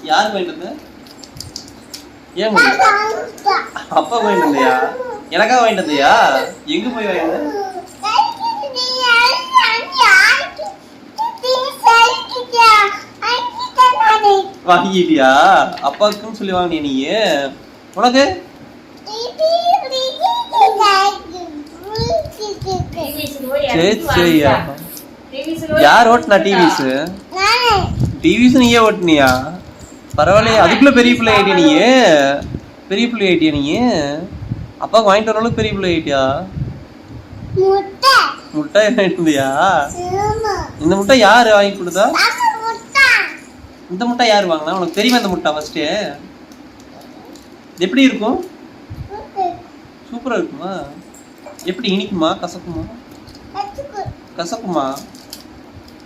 யார் வாங்கிட்டு வந்த? ஏன் அப்பா வாங்கிட்டு வந்தியா? எனக்காக வாங்கிட்டு வந்தியா? எங்க போய் வாங்கிட்டு வந்த? வாங்கிட்டியா? அப்பாவுக்குன்னு சொல்லி வாங்கினியா நீ? உனக்கு சரியா? யார் ஓட்டுனா டிவிஸ்? டிவிஸ் நீயே ஓட்டுனியா? பரவாயில்லையே, அதுக்குள்ள பெரிய பிள்ளை ஆயிட்டியா நீ? பெரிய பிள்ளை ஆயிட்டியா நீ? அப்பாவுக்கு வாங்கிட்டு வரளவுக்கு பெரிய பிள்ளை ஆயிட்டியா? முட்டை வாங்கிட்டு வந்தியா? இந்த முட்டை யாரு வாங்கி கொடுத்தா? இந்த முட்டை யாரு வாங்கினா? உனக்கு தெரியுமா இந்த முட்டை? ஃபர்ஸ்ட் எப்படி இருக்கும்? சூப்பரா இருக்குமா? எப்படி இனிக்குமா கசக்குமா? கசக்குமா?